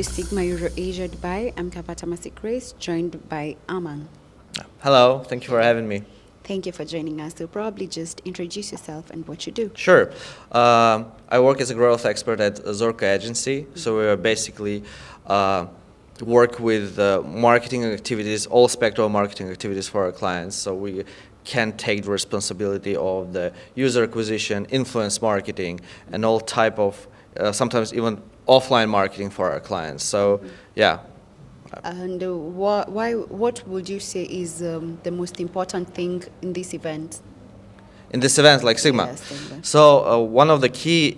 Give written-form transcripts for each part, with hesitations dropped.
to Sigma Eurasia Dubai. I'm Kavata Mercygrace, joined by Arman. Hello, thank you for having me. Thank you for joining us. So probably just introduce yourself and what you do. Sure. I work as a growth expert at Zorka agency. So we are basically work with marketing activities, all spectrum marketing activities for our clients. So we can take the responsibility of the user acquisition, influence marketing, and all type of sometimes even offline marketing for our clients. So yeah. And what would you say is the most important thing in this event? In this event like Sigma. Yes, Sigma. So one of the key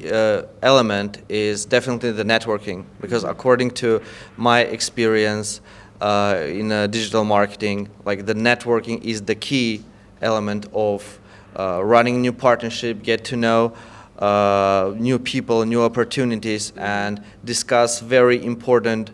element is definitely the networking, because according to my experience in digital marketing, like the networking is the key element of running new partnership, get to know new people, new opportunities, and discuss very important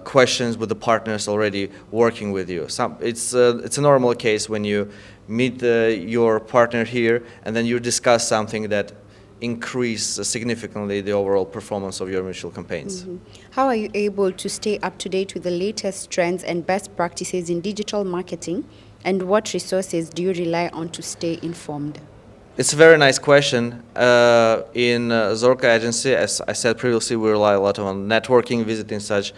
questions with the partners already working with you. It's a normal case when you meet your partner here and then you discuss something that increase significantly the overall performance of your mutual campaigns. How are you able to stay up to date with the latest trends and best practices in digital marketing? And what resources do you rely on to stay informed? It's a very nice question. In Zorka agency, as I said previously, we rely a lot on networking, visiting such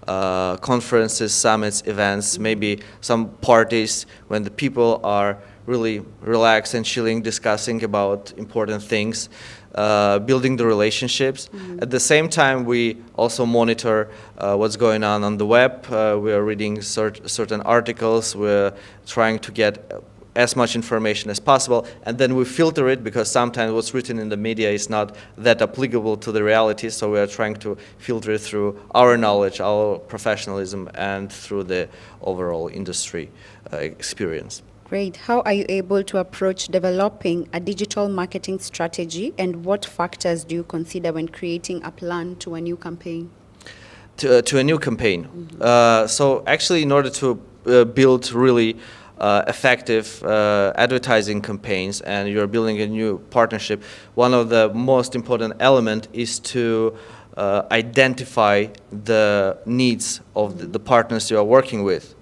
conferences, summits, events, maybe some parties when the people are really relaxed and chilling, discussing about important things, building the relationships. At the same time, we also monitor what's going on the web. We are reading certain articles. We're trying to get as much information as possible, and then we filter it, because sometimes what's written in the media is not that applicable to the reality, so we are trying to filter it through our knowledge, our professionalism, and through the overall industry experience. Great. How are you able to approach developing a digital marketing strategy, and what factors do you consider when creating a plan to a new campaign? To a new campaign. So actually, in order to build really effective advertising campaigns, and you're building a new partnership, one of the most important element is to identify the needs of the partners you are working with.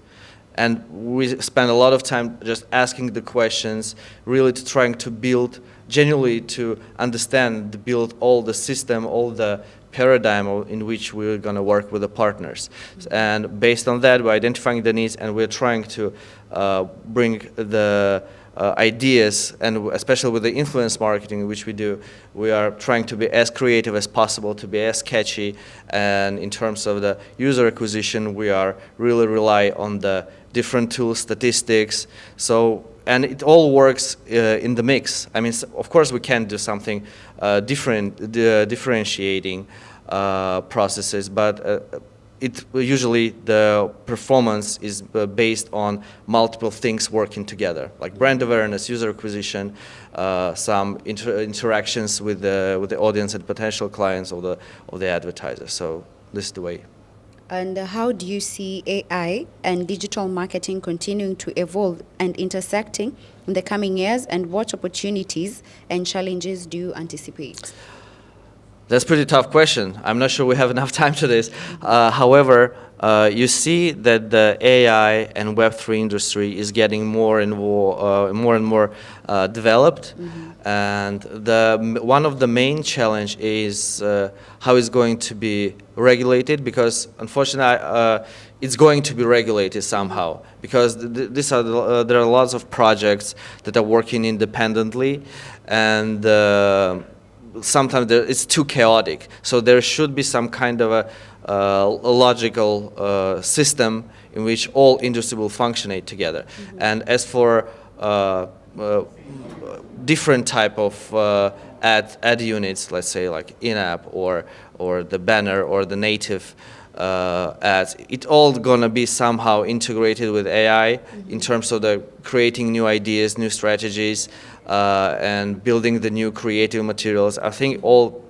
And we spend a lot of time just asking the questions, really to trying to build, genuinely to understand, build all the system, all the paradigm in which we're going to work with the partners. And based on that, we're identifying the needs, and we're trying to bring the ideas, and especially with the influence marketing which we do, we are trying to be as creative as possible, to be as catchy, and in terms of the user acquisition, we are really rely on the different tools, statistics, and it all works in the mix. I mean, of course we can do something differentiating processes, but usually the performance is based on multiple things working together, like brand awareness, user acquisition, some interactions with the audience and potential clients of the advertiser. So this is the way. And how do you see AI and digital marketing continuing to evolve and intersecting in the coming years, and what opportunities and challenges do you anticipate? That's a pretty tough question. I'm not sure we have enough time to this. However, you see that the AI and Web3 industry is getting more and more developed, and one of the main challenge is how it's going to be regulated, because unfortunately it's going to be regulated somehow, because there are lots of projects that are working independently, and sometimes it's too chaotic. So there should be some kind of a logical system in which all industry will functionate together. And as for different type of ad units, let's say like in-app or the banner or the native ads, it's all gonna be somehow integrated with AI in terms of the creating new ideas, new strategies, and building the new creative materials. I think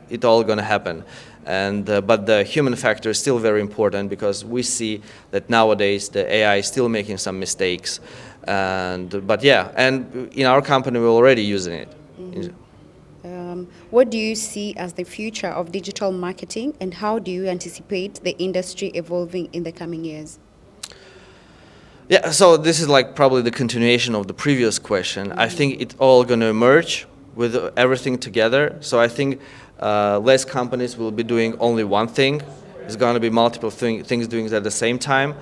it all gonna happen, and but the human factor is still very important, because we see that nowadays the AI is still making some mistakes, but yeah, and in our company we're already using it. What do you see as the future of digital marketing, and how do you anticipate the industry evolving in the coming years? Yeah, so this is like probably the continuation of the previous question. I think it's all going to emerge with everything together. So I think less companies will be doing only one thing. There's going to be multiple things doing it at the same time.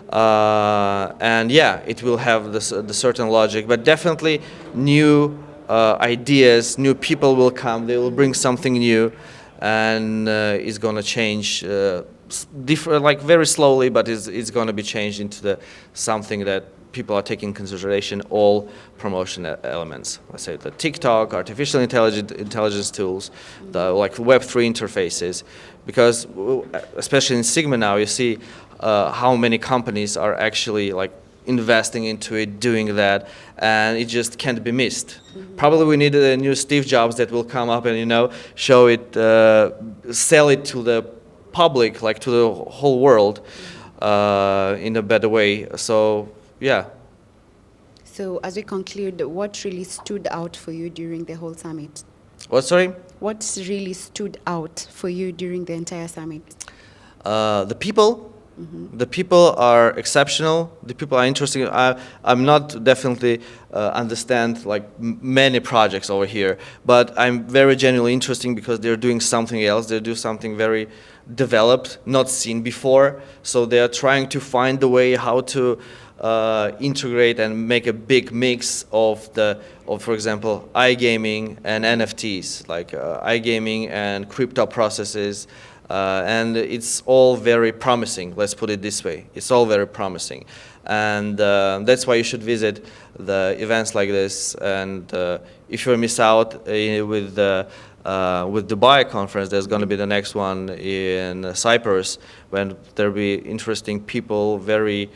And yeah, it will have the certain logic, but definitely new ideas, new people will come. They will bring something new, and it's going to change. Different, like very slowly, but it's going to be changed into the something that people are taking consideration. All promotion elements, let's say the TikTok, artificial intelligence tools, the like Web3 interfaces, because especially in Sigma now, you see how many companies are actually like investing into it, doing that, and it just can't be missed. Probably we need a new Steve Jobs that will come up and show it, sell it to the public, like to the whole world, in a better way. So yeah. So as we conclude, what really stood out for you during the whole summit? What, sorry? What really stood out for you during the entire summit? The people. The people are exceptional. The people are interesting. I'm not definitely understand like many projects over here, but I'm very genuinely interesting because they're doing something else. They do something very developed, not seen before. So they are trying to find the way how to integrate and make a big mix of for example, iGaming and NFTs, like iGaming and crypto processes. And it's all very promising, let's put it this way. It's all very promising. And that's why you should visit the events like this. And if you miss out with the Dubai conference, there's going to be the next one in Cyprus, when there'll be interesting people, very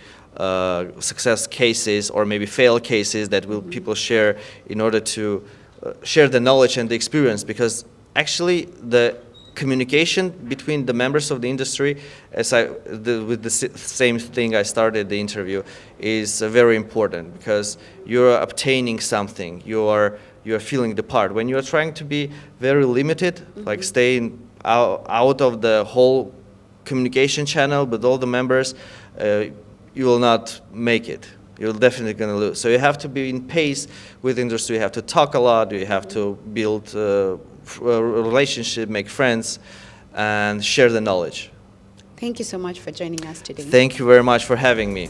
success cases or maybe fail cases that will people share in order to share the knowledge and the experience. Because actually the communication between the members of the industry, with the same thing I started the interview, is very important, because you're obtaining something, you're feeling the part. When you're trying to be very limited, like staying out of the whole communication channel with all the members, you will not make it. You're definitely going to lose. So you have to be in pace with industry. You have to talk a lot. You have to build a relationship, make friends, and share the knowledge. Thank you so much for joining us today. Thank you very much for having me.